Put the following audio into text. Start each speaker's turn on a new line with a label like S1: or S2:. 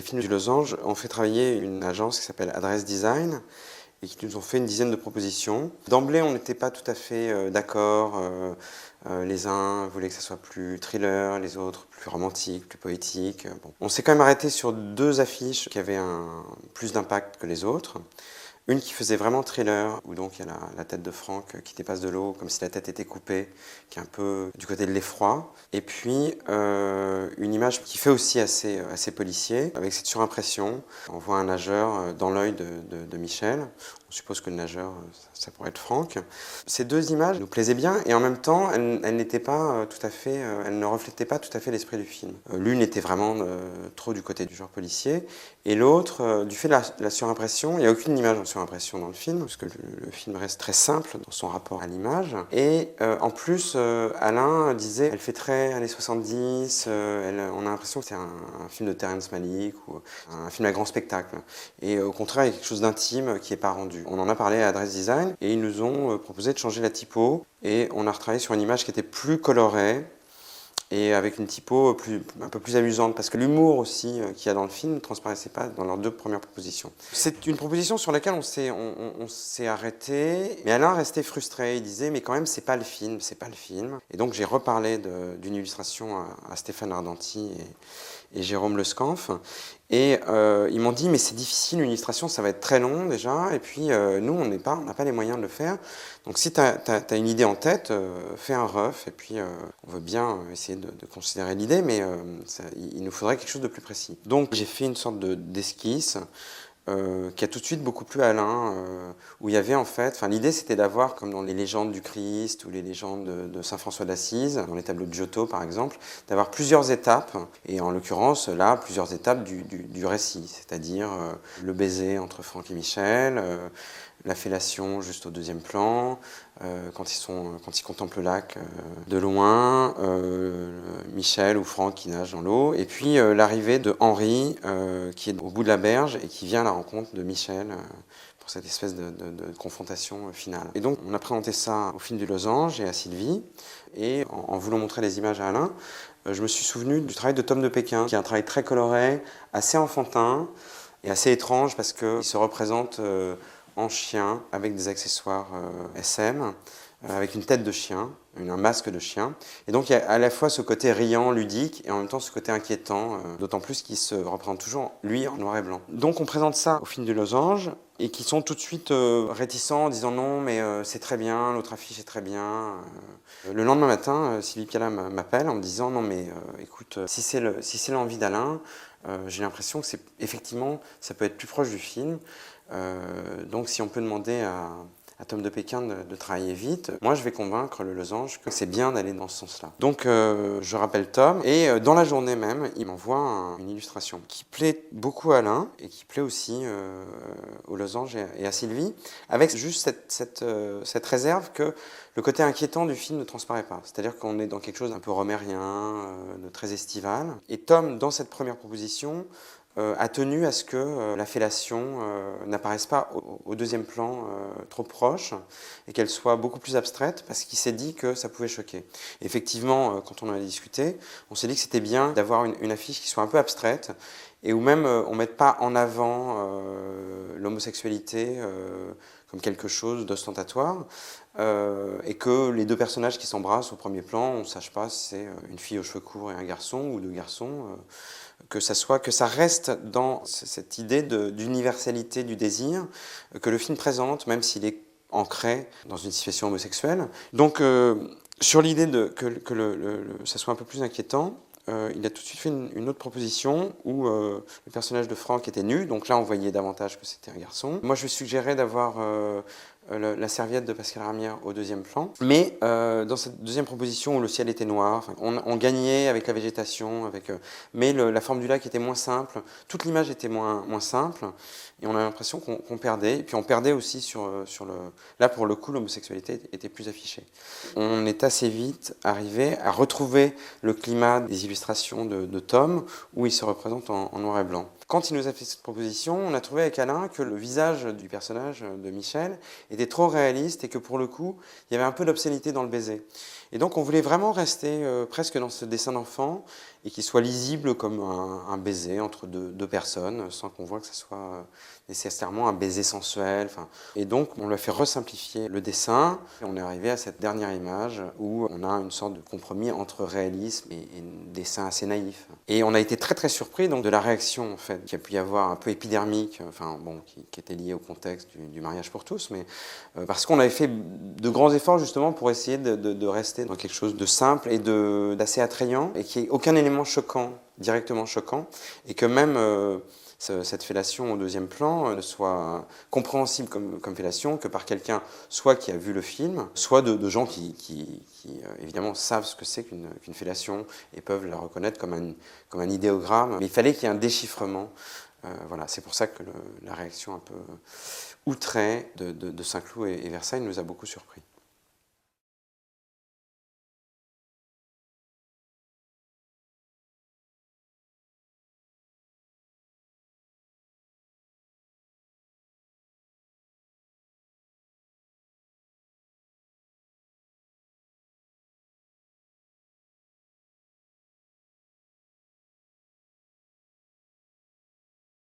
S1: films du Losange ont fait travailler une agence qui s'appelle Adresse Design et qui nous ont fait une dizaine de propositions. D'emblée, on n'était pas tout à fait d'accord. Les uns voulaient que ça soit plus thriller, les autres plus romantique, plus poétique. Bon. On s'est quand même arrêté sur deux affiches qui avaient plus d'impact que les autres. Une qui faisait vraiment thriller, où donc il y a la tête de Franck qui dépasse de l'eau, comme si la tête était coupée, qui est un peu du côté de l'effroi. Et puis une image qui fait aussi assez policier, avec cette surimpression. On voit un nageur dans l'œil de Michel. On suppose que le nageur, ça pourrait être Franck. Ces deux images nous plaisaient bien, et en même temps, elles n'étaient pas tout à fait, elles ne reflétaient pas tout à fait l'esprit du film. L'une était vraiment trop du côté du genre policier, et l'autre, du fait de la surimpression, il n'y a aucune image en surimpression dans le film, parce que le film reste très simple dans son rapport à l'image. Et en plus, Alain disait, elle fait très années 70, on a l'impression que c'est un film de Terrence Malick, ou un film à grand spectacle. Et au contraire, il y a quelque chose d'intime qui n'est pas rendu. On en a parlé à Adresse Design, et ils nous ont proposé de changer la typo, et on a retravaillé sur une image qui était plus colorée, et avec une typo un peu plus amusante, parce que l'humour aussi qu'il y a dans le film ne transparaissait pas dans leurs deux premières propositions. C'est une proposition sur laquelle on s'est arrêté, mais Alain restait frustré, il disait mais quand même c'est pas le film, c'est pas le film. Et donc j'ai reparlé d'une illustration à Stéphane Ardenti et Jérôme Lescanf, et ils m'ont dit mais c'est difficile, une illustration ça va être très long déjà, et puis nous on n'a pas les moyens de le faire, donc si tu as une idée en tête, fais un rough, et puis on veut bien essayer de considérer l'idée, mais il nous faudrait quelque chose de plus précis. Donc j'ai fait une sorte d'esquisse qui a tout de suite beaucoup plu à Alain, où il y avait en fait, l'idée c'était d'avoir, comme dans les légendes du Christ ou les légendes de Saint François d'Assise, dans les tableaux de Giotto par exemple, d'avoir plusieurs étapes, et en l'occurrence là, plusieurs étapes du récit, c'est-à-dire le baiser entre Franck et Michel, la fellation juste au deuxième plan, quand ils contemplent le lac de loin, Michel ou Franck qui nage dans l'eau, et puis l'arrivée de Henri qui est au bout de la berge et qui vient à la rencontre de Michel pour cette espèce de confrontation finale. Et donc on a présenté ça au film du Losange et à Sylvie, et en voulant montrer les images à Alain, je me suis souvenu du travail de Tom de Pékin, qui est un travail très coloré, assez enfantin et assez étrange parce qu'il se représente en chien, avec des accessoires SM, avec une tête de chien, un masque de chien. Et donc il y a à la fois ce côté riant, ludique, et en même temps ce côté inquiétant, d'autant plus qu'il se représente toujours, lui, en noir et blanc. Donc on présente ça au film du Losange, et qui sont tout de suite réticents en disant non, mais c'est très bien, l'autre affiche est très bien. Le lendemain matin, Sylvie Piala m'appelle en me disant non, mais écoute, si c'est l'envie d'Alain, j'ai l'impression que effectivement, ça peut être plus proche du film. Donc si on peut demander à Tom de Pékin de travailler vite, moi je vais convaincre le Losange que c'est bien d'aller dans ce sens-là. Donc je rappelle Tom, et dans la journée même, il m'envoie une illustration qui plaît beaucoup à Alain et qui plaît aussi au Losange et à Sylvie, avec juste cette réserve que le côté inquiétant du film ne transparaît pas. C'est-à-dire qu'on est dans quelque chose d'un peu romérien, de très estival. Et Tom, dans cette première proposition, a tenu à ce que la fellation n'apparaisse pas au deuxième plan trop proche, et qu'elle soit beaucoup plus abstraite, parce qu'il s'est dit que ça pouvait choquer. Et effectivement, quand on en a discuté, on s'est dit que c'était bien d'avoir une affiche qui soit un peu abstraite, et où même on ne mette pas en avant l'homosexualité comme quelque chose d'ostentatoire, et que les deux personnages qui s'embrassent au premier plan, on ne sache pas si c'est une fille aux cheveux courts et un garçon, ou deux garçons, que ça reste dans cette idée d'universalité du désir que le film présente, même s'il est ancré dans une situation homosexuelle. Donc sur l'idée que ça soit un peu plus inquiétant, il a tout de suite fait une autre proposition où le personnage de Franck était nu, donc là on voyait davantage que c'était un garçon. Moi je lui suggérais d'avoir la serviette de Pascal Ramière au deuxième plan, mais dans cette deuxième proposition où le ciel était noir, on gagnait avec la végétation, mais la forme du lac était moins simple, toute l'image était moins simple, et on a l'impression qu'on perdait, et puis on perdait aussi là pour le coup l'homosexualité était plus affichée. On est assez vite arrivé à retrouver le climat des illustrations de Tom, où il se représente en noir et blanc. Quand il nous a fait cette proposition, on a trouvé avec Alain que le visage du personnage de Michel était trop réaliste et que pour le coup, il y avait un peu d'obscénité dans le baiser. Et donc on voulait vraiment rester presque dans ce dessin d'enfant et qu'il soit lisible comme un baiser entre deux personnes, sans qu'on voit que ce soit nécessairement un baiser sensuel. Enfin. Et donc on lui a fait resimplifier le dessin et on est arrivé à cette dernière image où on a une sorte de compromis entre réalisme et dessin assez naïf. Et on a été très très surpris donc, de la réaction en fait, qu'il y a pu y avoir un peu épidermique, enfin, bon, qui était liée au contexte du mariage pour tous, mais parce qu'on avait fait de grands efforts justement pour essayer de rester dans quelque chose de simple et d'assez attrayant et qui n'ait aucun élément choquant, directement choquant, et que même cette fellation au deuxième plan ne soit compréhensible comme fellation que par quelqu'un soit qui a vu le film, soit de gens qui évidemment savent ce que c'est qu'une fellation et peuvent la reconnaître comme un idéogramme. Mais il fallait qu'il y ait un déchiffrement. Voilà, c'est pour ça que la réaction un peu outrée de Saint-Cloud et Versailles nous a beaucoup surpris.